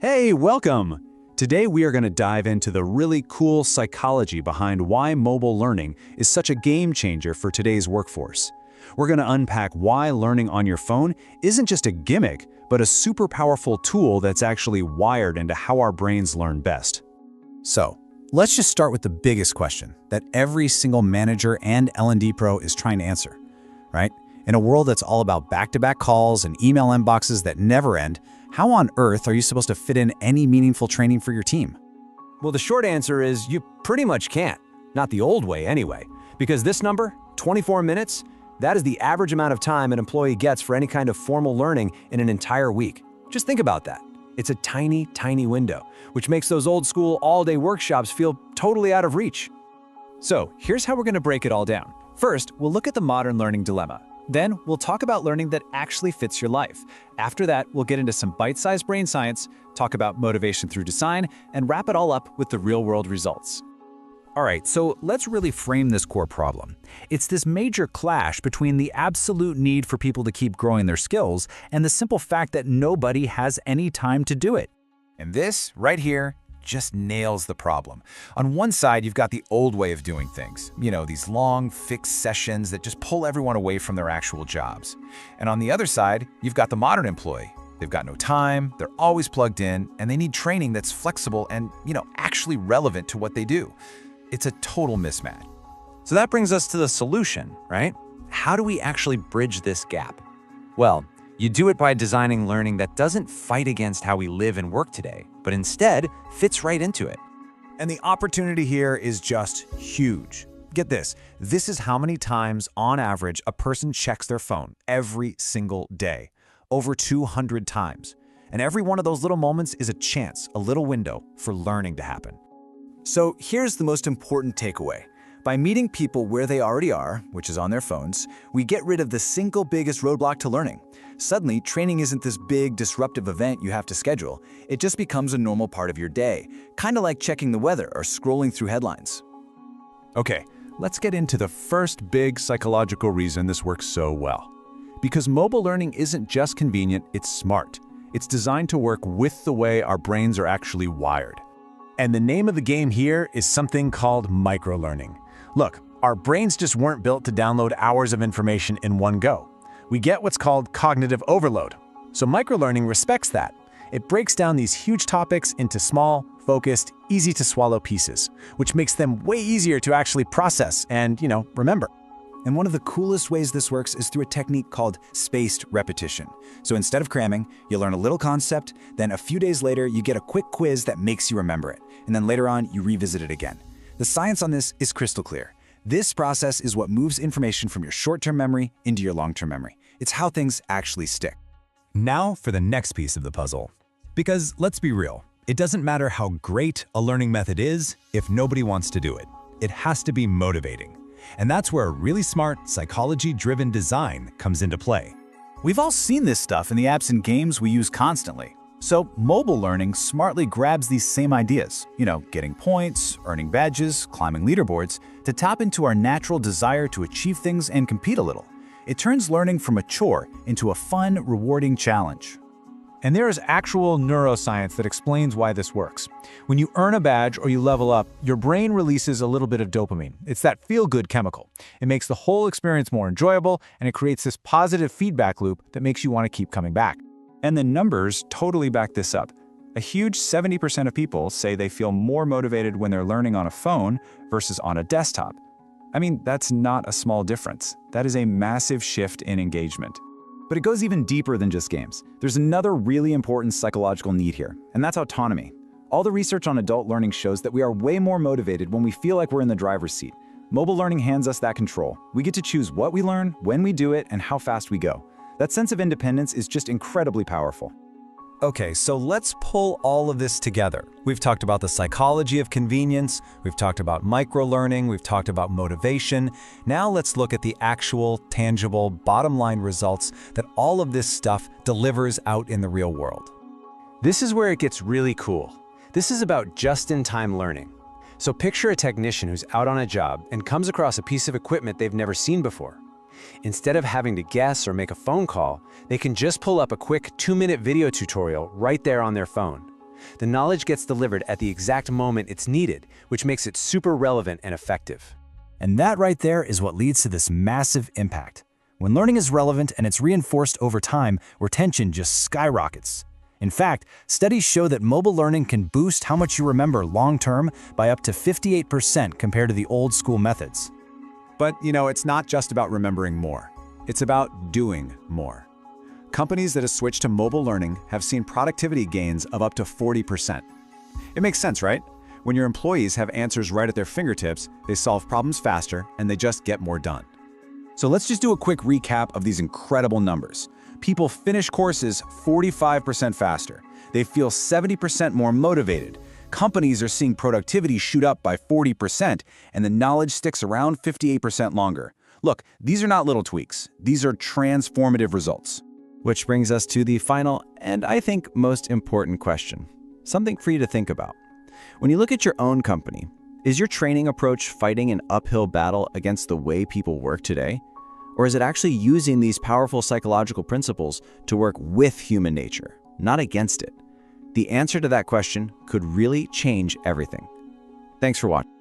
Hey, welcome! Today we are going to dive into the really cool psychology behind why mobile learning is such a game changer for today's workforce. We're going to unpack why learning on your phone isn't just a gimmick, but a super powerful tool that's actually wired into how our brains learn best. So, let's just start with the biggest question that every single manager and L&D pro is trying to answer, right? In a world that's all about back-to-back calls and email inboxes that never end, how on earth are you supposed to fit in any meaningful training for your team? Well, the short answer is you pretty much can't. Not the old way anyway. Because this number, 24 minutes, that is the average amount of time an employee gets for any kind of formal learning in an entire week. Just think about that. It's a tiny, tiny window, which makes those old school all-day workshops feel totally out of reach. So here's how we're going to break it all down. First, we'll look at the modern learning dilemma. Then we'll talk about learning that actually fits your life. After that, we'll get into some bite-sized brain science, talk about motivation through design, and wrap it all up with the real-world results. All right, so let's really frame this core problem. It's this major clash between the absolute need for people to keep growing their skills and the simple fact that nobody has any time to do it. And this, right here, just nails the problem. On one side, you've got the old way of doing things. You know, these long, fixed sessions that just pull everyone away from their actual jobs. And on the other side, you've got the modern employee. They've got no time, they're always plugged in, and they need training that's flexible and, actually relevant to what they do. It's a total mismatch. So that brings us to the solution, right? How do we actually bridge this gap? Well, you do it by designing learning that doesn't fight against how we live and work today, but instead fits right into it. And the opportunity here is just huge. Get this, this is how many times on average a person checks their phone every single day. Over 200 times. And every one of those little moments is a chance, a little window for learning to happen. So here's the most important takeaway. By meeting people where they already are, which is on their phones, we get rid of the single biggest roadblock to learning. Suddenly, training isn't this big, disruptive event you have to schedule. It just becomes a normal part of your day, kind of like checking the weather or scrolling through headlines. Okay, let's get into the first big psychological reason this works so well. Because mobile learning isn't just convenient, it's smart. It's designed to work with the way our brains are actually wired. And the name of the game here is something called microlearning. Look, our brains just weren't built to download hours of information in one go. We get what's called cognitive overload. So microlearning respects that. It breaks down these huge topics into small, focused, easy-to-swallow pieces, which makes them way easier to actually process and, remember. And one of the coolest ways this works is through a technique called spaced repetition. So instead of cramming, you learn a little concept, then a few days later, you get a quick quiz that makes you remember it. And then later on, you revisit it again. The science on this is crystal clear. This process is what moves information from your short-term memory into your long-term memory. It's how things actually stick. Now for the next piece of the puzzle. Because let's be real, it doesn't matter how great a learning method is if nobody wants to do it. It has to be motivating. And that's where really smart, psychology-driven design comes into play. We've all seen this stuff in the apps and games we use constantly. So mobile learning smartly grabs these same ideas, getting points, earning badges, climbing leaderboards, to tap into our natural desire to achieve things and compete a little. It turns learning from a chore into a fun, rewarding challenge. And there is actual neuroscience that explains why this works. When you earn a badge or you level up, your brain releases a little bit of dopamine. It's that feel-good chemical. It makes the whole experience more enjoyable, and it creates this positive feedback loop that makes you want to keep coming back. And the numbers totally back this up. A huge 70% of people say they feel more motivated when they're learning on a phone versus on a desktop. I mean, that's not a small difference. That is a massive shift in engagement. But it goes even deeper than just games. There's another really important psychological need here, and that's autonomy. All the research on adult learning shows that we are way more motivated when we feel like we're in the driver's seat. Mobile learning hands us that control. We get to choose what we learn, when we do it, and how fast we go. That sense of independence is just incredibly powerful. Okay, so let's pull all of this together. We've talked about the psychology of convenience, we've talked about microlearning, we've talked about motivation. Now let's look at the actual, tangible, bottom-line results that all of this stuff delivers out in the real world. This is where it gets really cool. This is about just-in-time learning. So picture a technician who's out on a job and comes across a piece of equipment they've never seen before. Instead of having to guess or make a phone call, they can just pull up a quick 2-minute video tutorial right there on their phone. The knowledge gets delivered at the exact moment it's needed, which makes it super relevant and effective. And that right there is what leads to this massive impact. When learning is relevant and it's reinforced over time, retention just skyrockets. In fact, studies show that mobile learning can boost how much you remember long-term by up to 58% compared to the old-school methods. But, it's not just about remembering more. It's about doing more. Companies that have switched to mobile learning have seen productivity gains of up to 40%. It makes sense, right? When your employees have answers right at their fingertips, they solve problems faster and they just get more done. So let's just do a quick recap of these incredible numbers. People finish courses 45% faster. They feel 70% more motivated. Companies are seeing productivity shoot up by 40%, and the knowledge sticks around 58% longer. Look, these are not little tweaks. These are transformative results. Which brings us to the final and I think most important question. Something for you to think about. When you look at your own company, is your training approach fighting an uphill battle against the way people work today? Or is it actually using these powerful psychological principles to work with human nature, not against it? The answer to that question could really change everything. Thanks for watching.